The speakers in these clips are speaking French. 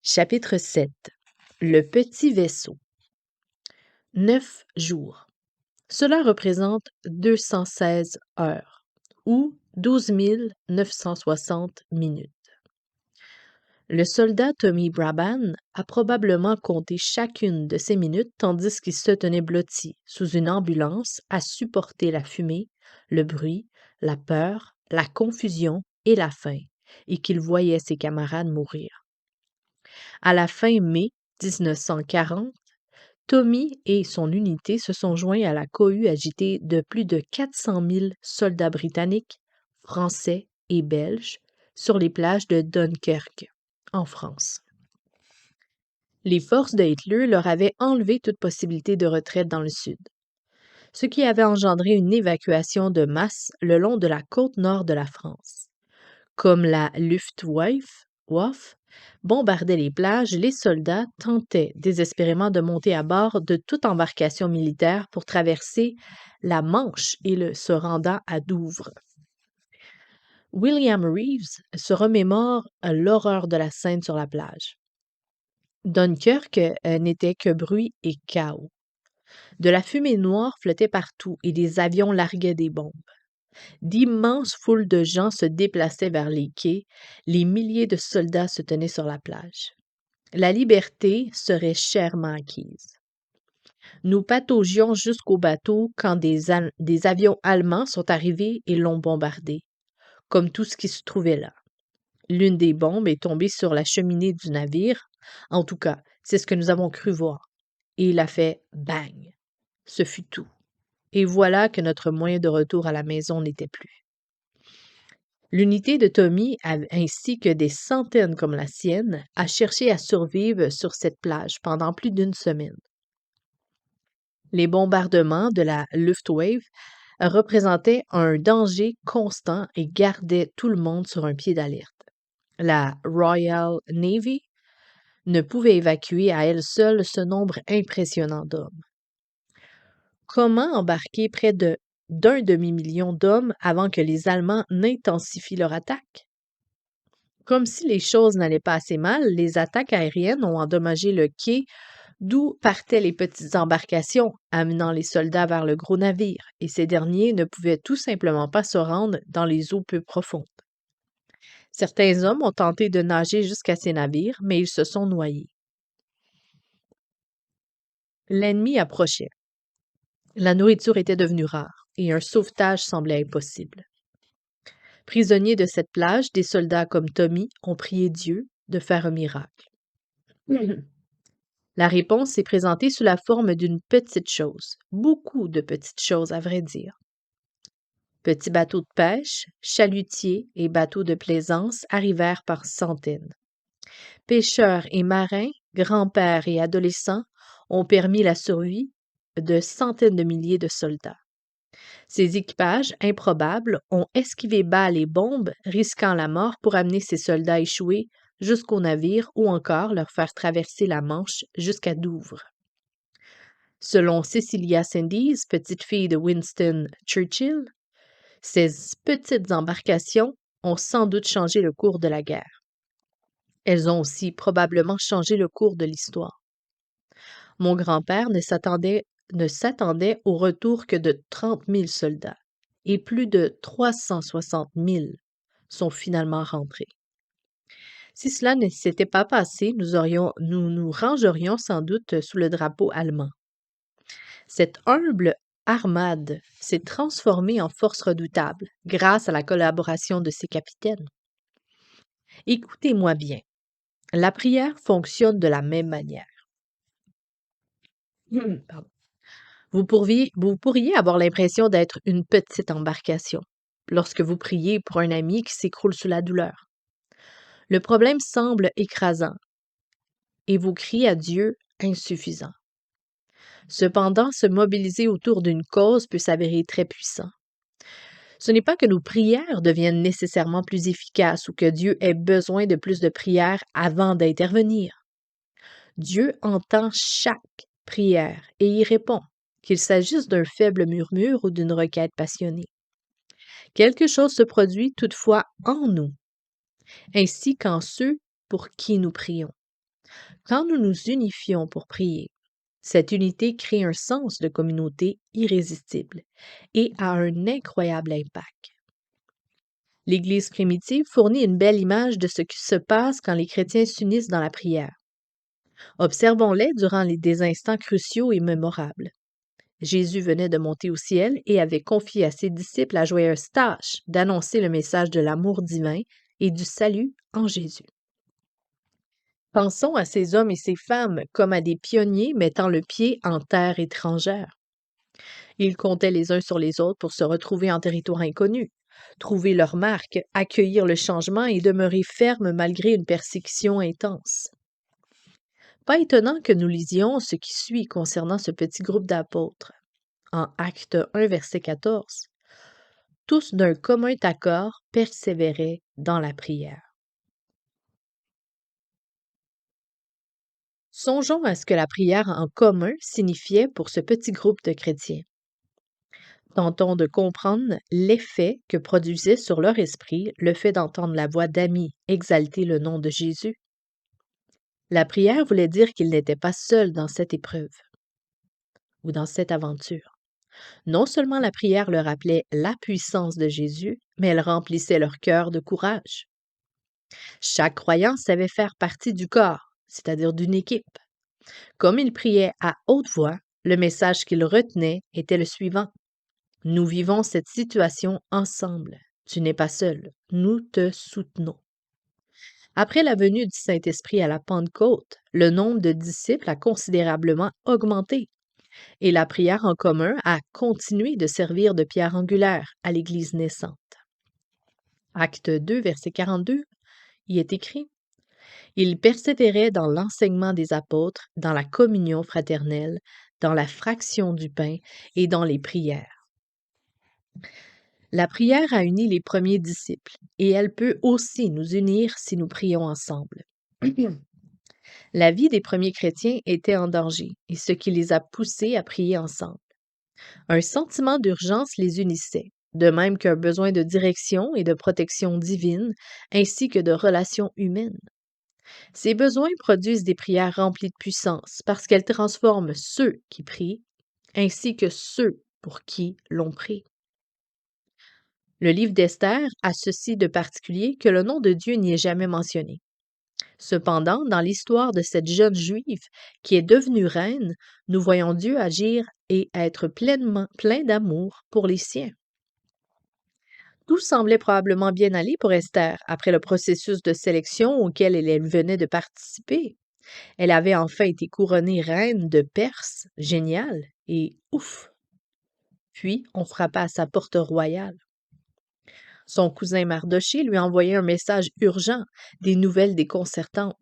Chapitre 7. Le petit vaisseau. 9 jours. Cela représente 216 heures ou 12 960 minutes. Le soldat Tommy Brabham a probablement compté chacune de ces minutes tandis qu'il se tenait blotti sous une ambulance à supporter la fumée, le bruit, la peur, la confusion et la faim, et qu'il voyait ses camarades mourir. À la fin mai 1940, Tommy et son unité se sont joints à la cohue agitée de plus de 400 000 soldats britanniques, français et belges sur les plages de Dunkerque, en France. Les forces de Hitler leur avaient enlevé toute possibilité de retraite dans le sud, ce qui avait engendré une évacuation de masse le long de la côte nord de la France. Comme la Luftwaffe bombardait les plages, les soldats tentaient désespérément de monter à bord de toute embarcation militaire pour traverser la Manche et se rendant à Douvres. William Reeves se remémore l'horreur de la scène sur la plage. Dunkerque n'était que bruit et chaos. De la fumée noire flottait partout et des avions larguaient des bombes. D'immenses foules de gens se déplaçaient vers les quais, les milliers de soldats se tenaient sur la plage. La liberté serait chèrement acquise. Nous pataugions jusqu'au bateau quand des avions allemands sont arrivés et l'ont bombardé, comme tout ce qui se trouvait là. L'une des bombes est tombée sur la cheminée du navire, en tout cas, c'est ce que nous avons cru voir, et il a fait bang. Ce fut tout. Et voilà que notre moyen de retour à la maison n'était plus. L'unité de Tommy, ainsi que des centaines comme la sienne, a cherché à survivre sur cette plage pendant plus d'une semaine. Les bombardements de la Luftwaffe représentaient un danger constant et gardaient tout le monde sur un pied d'alerte. La Royal Navy ne pouvait évacuer à elle seule ce nombre impressionnant d'hommes. Comment embarquer près d'un demi-million d'hommes avant que les Allemands n'intensifient leur attaque? Comme si les choses n'allaient pas assez mal, les attaques aériennes ont endommagé le quai d'où partaient les petites embarcations, amenant les soldats vers le gros navire, et ces derniers ne pouvaient tout simplement pas se rendre dans les eaux peu profondes. Certains hommes ont tenté de nager jusqu'à ces navires, mais ils se sont noyés. L'ennemi approchait. La nourriture était devenue rare, et un sauvetage semblait impossible. Prisonniers de cette plage, des soldats comme Tommy ont prié Dieu de faire un miracle. La réponse s'est présentée sous la forme d'une petite chose, beaucoup de petites choses à vrai dire. Petits bateaux de pêche, chalutiers et bateaux de plaisance arrivèrent par centaines. Pêcheurs et marins, grands-pères et adolescents ont permis la survie de centaines de milliers de soldats. Ces équipages improbables ont esquivé balles et bombes, risquant la mort pour amener ces soldats échoués jusqu'au navire ou encore leur faire traverser la Manche jusqu'à Douvres. Selon Cecilia Sandys, petite fille de Winston Churchill, ces petites embarcations ont sans doute changé le cours de la guerre. Elles ont aussi probablement changé le cours de l'histoire. Mon grand-père ne s'attendait au retour que de 30 000 soldats, et plus de 360 000 sont finalement rentrés. Si cela ne s'était pas passé, nous rangerions sans doute sous le drapeau allemand. Cette humble armade s'est transformée en force redoutable grâce à la collaboration de ses capitaines. Écoutez-moi bien, la prière fonctionne de la même manière. Pardon. Vous pourriez avoir l'impression d'être une petite embarcation lorsque vous priez pour un ami qui s'écroule sous la douleur. Le problème semble écrasant et vos cris à Dieu insuffisants. Cependant, se mobiliser autour d'une cause peut s'avérer très puissant. Ce n'est pas que nos prières deviennent nécessairement plus efficaces ou que Dieu ait besoin de plus de prières avant d'intervenir. Dieu entend chaque prière et y répond, qu'il s'agisse d'un faible murmure ou d'une requête passionnée. Quelque chose se produit toutefois en nous, ainsi qu'en ceux pour qui nous prions. Quand nous nous unifions pour prier, cette unité crée un sens de communauté irrésistible et a un incroyable impact. L'Église primitive fournit une belle image de ce qui se passe quand les chrétiens s'unissent dans la prière. Observons-les durant des instants cruciaux et mémorables. Jésus venait de monter au ciel et avait confié à ses disciples la joyeuse tâche d'annoncer le message de l'amour divin et du salut en Jésus. Pensons à ces hommes et ces femmes comme à des pionniers mettant le pied en terre étrangère. Ils comptaient les uns sur les autres pour se retrouver en territoire inconnu, trouver leur marque, accueillir le changement et demeurer fermes malgré une persécution intense. Pas étonnant que nous lisions ce qui suit concernant ce petit groupe d'apôtres. En Acte 1, verset 14, tous d'un commun accord persévéraient dans la prière. Songeons à ce que la prière en commun signifiait pour ce petit groupe de chrétiens. Tentons de comprendre l'effet que produisait sur leur esprit le fait d'entendre la voix d'amis exalter le nom de Jésus. La prière voulait dire qu'ils n'étaient pas seuls dans cette épreuve ou dans cette aventure. Non seulement la prière leur rappelait la puissance de Jésus, mais elle remplissait leur cœur de courage. Chaque croyant savait faire partie du corps, c'est-à-dire d'une équipe. Comme ils priaient à haute voix, le message qu'ils retenaient était le suivant. Nous vivons cette situation ensemble. Tu n'es pas seul. Nous te soutenons. Après la venue du Saint-Esprit à la Pentecôte, le nombre de disciples a considérablement augmenté et la prière en commun a continué de servir de pierre angulaire à l'Église naissante. Acte 2, verset 42, y est écrit: Ils persévéraient dans l'enseignement des apôtres, dans la communion fraternelle, dans la fraction du pain et dans les prières. La prière a uni les premiers disciples et elle peut aussi nous unir si nous prions ensemble. La vie des premiers chrétiens était en danger et ce qui les a poussés à prier ensemble. Un sentiment d'urgence les unissait, de même qu'un besoin de direction et de protection divine, ainsi que de relations humaines. Ces besoins produisent des prières remplies de puissance parce qu'elles transforment ceux qui prient, ainsi que ceux pour qui l'on prie. Le livre d'Esther a ceci de particulier que le nom de Dieu n'y est jamais mentionné. Cependant, dans l'histoire de cette jeune Juive qui est devenue reine, nous voyons Dieu agir et être plein d'amour pour les siens. Tout semblait probablement bien aller pour Esther après le processus de sélection auquel elle venait de participer. Elle avait enfin été couronnée reine de Perse, génial, et ouf! Puis on frappa à sa porte royale. Son cousin Mardochée lui envoyait un message urgent, des nouvelles déconcertantes.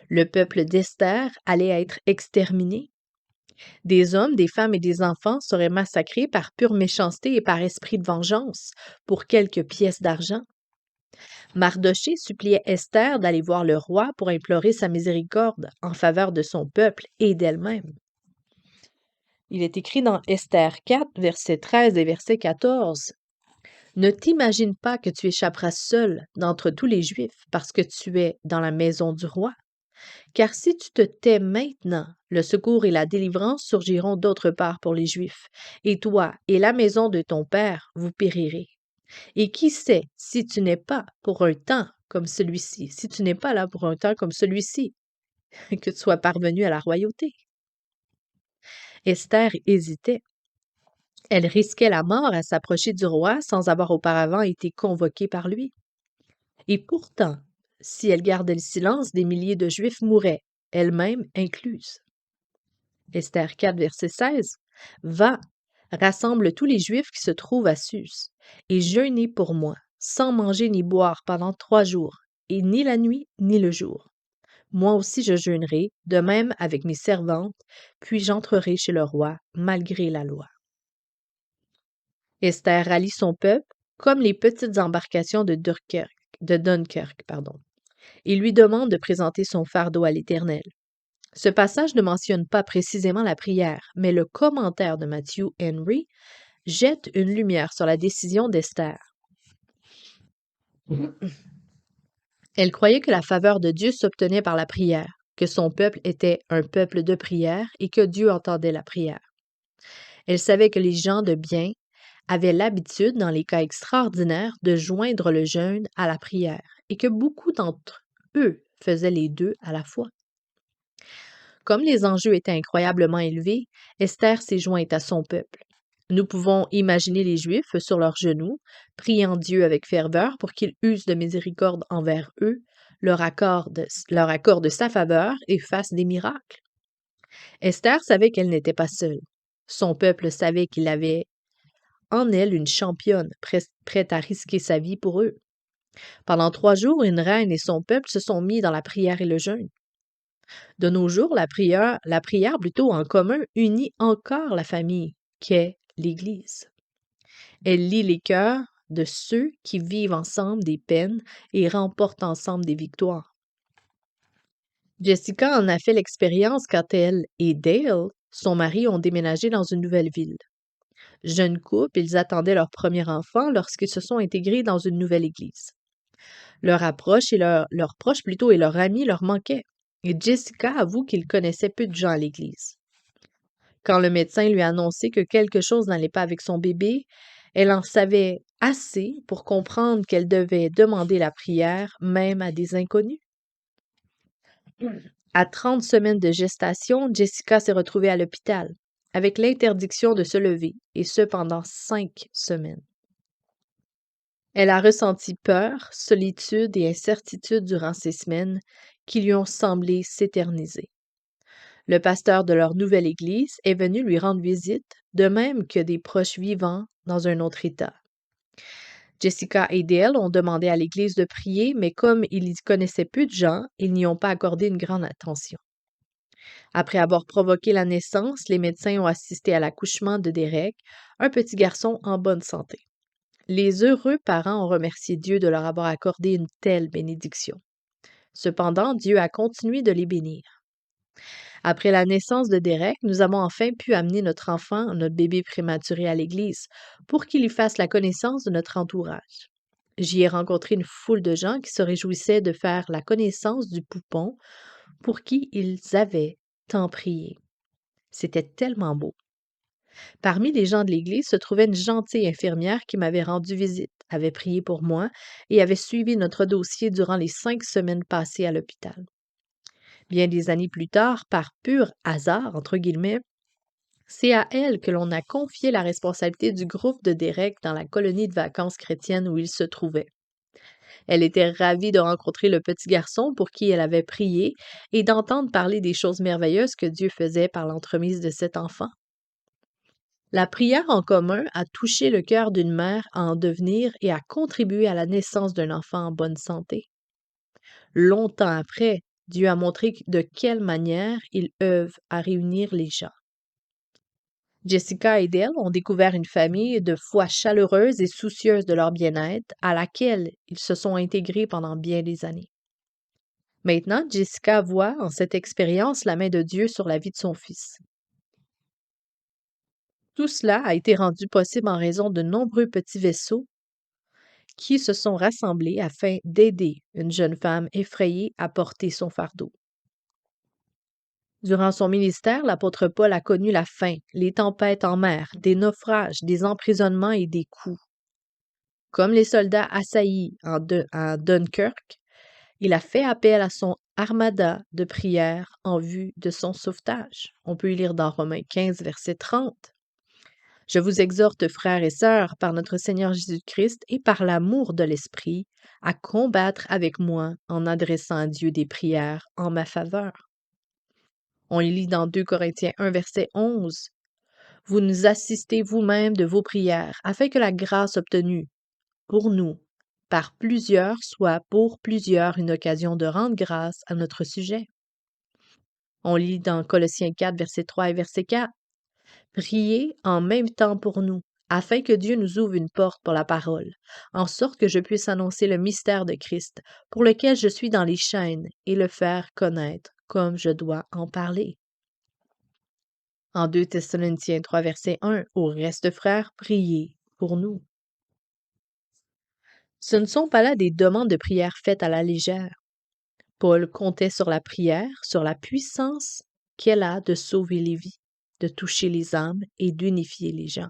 Le peuple d'Esther allait être exterminé. Des hommes, des femmes et des enfants seraient massacrés par pure méchanceté et par esprit de vengeance pour quelques pièces d'argent. Mardochée suppliait Esther d'aller voir le roi pour implorer sa miséricorde en faveur de son peuple et d'elle-même. Il est écrit dans Esther 4, verset 13 et verset 14. Ne t'imagine pas que tu échapperas seul d'entre tous les Juifs parce que tu es dans la maison du roi. Car si tu te tais maintenant, le secours et la délivrance surgiront d'autre part pour les Juifs, et toi et la maison de ton père, vous périrez. Et qui sait si tu n'es pas pour un temps comme celui-ci, si tu n'es pas là pour un temps comme celui-ci, que tu sois parvenu à la royauté. Esther hésitait. Elle risquait la mort à s'approcher du roi sans avoir auparavant été convoquée par lui. Et pourtant, si elle gardait le silence, des milliers de Juifs mouraient, elle-même incluse. Esther 4, verset 16. Va, rassemble tous les Juifs qui se trouvent à Sus, et jeûnez pour moi, sans manger ni boire pendant 3 jours, et ni la nuit ni le jour. Moi aussi je jeûnerai, de même avec mes servantes, puis j'entrerai chez le roi, malgré la loi. Esther rallie son peuple, comme les petites embarcations de Dunkerque, et lui demande de présenter son fardeau à l'Éternel. Ce passage ne mentionne pas précisément la prière, mais le commentaire de Matthew Henry jette une lumière sur la décision d'Esther. Elle croyait que la faveur de Dieu s'obtenait par la prière, que son peuple était un peuple de prière et que Dieu entendait la prière. Elle savait que les gens de bien avaient l'habitude, dans les cas extraordinaires, de joindre le jeûne à la prière et que beaucoup d'entre eux faisaient les deux à la fois. Comme les enjeux étaient incroyablement élevés, Esther s'est jointe à son peuple. Nous pouvons imaginer les Juifs sur leurs genoux, priant Dieu avec ferveur pour qu'il use de miséricorde envers eux, leur accorde sa faveur et fasse des miracles. Esther savait qu'elle n'était pas seule. Son peuple savait qu'il avait en elle une championne prête à risquer sa vie pour eux. Pendant 3 jours, une reine et son peuple se sont mis dans la prière et le jeûne. De nos jours, la prière plutôt en commun unit encore la famille qu'est l'Église. Elle lie les cœurs de ceux qui vivent ensemble des peines et remportent ensemble des victoires. Jessica en a fait l'expérience quand elle et Dale, son mari, ont déménagé dans une nouvelle ville. Jeune couple, ils attendaient leur premier enfant lorsqu'ils se sont intégrés dans une nouvelle église. Leur approche et leurs proches plutôt et leurs amis leur manquaient. Et Jessica avoue qu'il connaissait peu de gens à l'église. Quand le médecin lui a annoncé que quelque chose n'allait pas avec son bébé, elle en savait assez pour comprendre qu'elle devait demander la prière même à des inconnus. À 30 semaines de gestation, Jessica s'est retrouvée à l'hôpital, avec l'interdiction de se lever, et ce pendant 5 semaines. Elle a ressenti peur, solitude et incertitude durant ces semaines qui lui ont semblé s'éterniser. Le pasteur de leur nouvelle église est venu lui rendre visite, de même que des proches vivants dans un autre état. Jessica et Dale ont demandé à l'église de prier, mais comme ils y connaissaient peu de gens, ils n'y ont pas accordé une grande attention. Après avoir provoqué la naissance, les médecins ont assisté à l'accouchement de Derek, un petit garçon en bonne santé. Les heureux parents ont remercié Dieu de leur avoir accordé une telle bénédiction. Cependant, Dieu a continué de les bénir. Après la naissance de Derek, nous avons enfin pu amener notre enfant, notre bébé prématuré à l'église, pour qu'il y fasse la connaissance de notre entourage. J'y ai rencontré une foule de gens qui se réjouissaient de faire la connaissance du poupon pour qui ils avaient tant prié. C'était tellement beau. Parmi les gens de l'église se trouvait une gentille infirmière qui m'avait rendu visite, avait prié pour moi et avait suivi notre dossier durant les 5 semaines passées à l'hôpital. Bien des années plus tard, par pur hasard, entre guillemets, c'est à elle que l'on a confié la responsabilité du groupe de Derek dans la colonie de vacances chrétienne où il se trouvait. Elle était ravie de rencontrer le petit garçon pour qui elle avait prié et d'entendre parler des choses merveilleuses que Dieu faisait par l'entremise de cet enfant. La prière en commun a touché le cœur d'une mère à en devenir et a contribué à la naissance d'un enfant en bonne santé. Longtemps après, Dieu a montré de quelle manière il œuvre à réunir les gens. Jessica et Dale ont découvert une famille de foi chaleureuse et soucieuse de leur bien-être à laquelle ils se sont intégrés pendant bien des années. Maintenant, Jessica voit en cette expérience la main de Dieu sur la vie de son fils. Tout cela a été rendu possible en raison de nombreux petits vaisseaux qui se sont rassemblés afin d'aider une jeune femme effrayée à porter son fardeau. Durant son ministère, l'apôtre Paul a connu la faim, les tempêtes en mer, des naufrages, des emprisonnements et des coups. Comme les soldats assaillis à Dunkerque, il a fait appel à son armada de prière en vue de son sauvetage. On peut y lire dans Romains 15, verset 30. Je vous exhorte, frères et sœurs, par notre Seigneur Jésus-Christ et par l'amour de l'Esprit, à combattre avec moi en adressant à Dieu des prières en ma faveur. On y lit dans 2 Corinthiens 1, verset 11. Vous nous assistez vous-même de vos prières, afin que la grâce obtenue pour nous, par plusieurs, soit pour plusieurs une occasion de rendre grâce à notre sujet. On lit dans Colossiens 4, verset 3 et verset 4. Priez en même temps pour nous, afin que Dieu nous ouvre une porte pour la parole, en sorte que je puisse annoncer le mystère de Christ, pour lequel je suis dans les chaînes, et le faire connaître comme je dois en parler. En 2 Thessaloniciens 3, verset 1, au reste, frères, priez pour nous. Ce ne sont pas là des demandes de prière faites à la légère. Paul comptait sur la prière, sur la puissance qu'elle a de sauver les vies, de toucher les âmes et d'unifier les gens.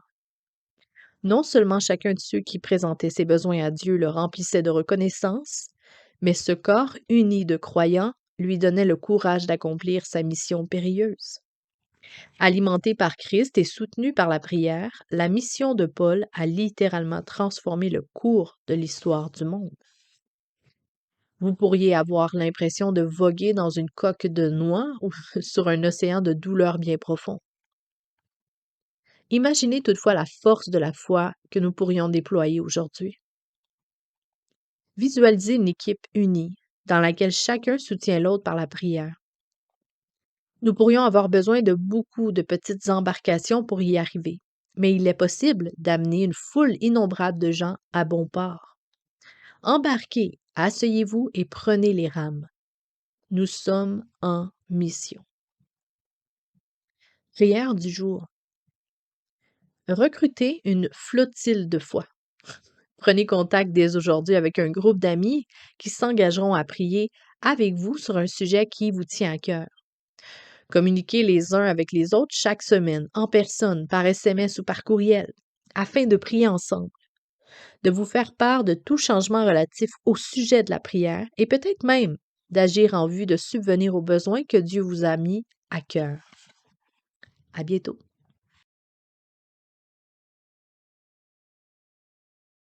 Non seulement chacun de ceux qui présentaient ses besoins à Dieu le remplissait de reconnaissance, mais ce corps uni de croyants lui donnait le courage d'accomplir sa mission périlleuse. Alimentée par Christ et soutenue par la prière, la mission de Paul a littéralement transformé le cours de l'histoire du monde. Vous pourriez avoir l'impression de voguer dans une coque de noix ou sur un océan de douleur bien profond. Imaginez toutefois la force de la foi que nous pourrions déployer aujourd'hui. Visualisez une équipe unie dans laquelle chacun soutient l'autre par la prière. Nous pourrions avoir besoin de beaucoup de petites embarcations pour y arriver, mais il est possible d'amener une foule innombrable de gens à bon port. Embarquez, asseyez-vous et prenez les rames. Nous sommes en mission. Prière du jour. Recrutez une flottille de foi. Prenez contact dès aujourd'hui avec un groupe d'amis qui s'engageront à prier avec vous sur un sujet qui vous tient à cœur. Communiquez les uns avec les autres chaque semaine, en personne, par SMS ou par courriel, afin de prier ensemble, de vous faire part de tout changement relatif au sujet de la prière et peut-être même d'agir en vue de subvenir aux besoins que Dieu vous a mis à cœur. À bientôt.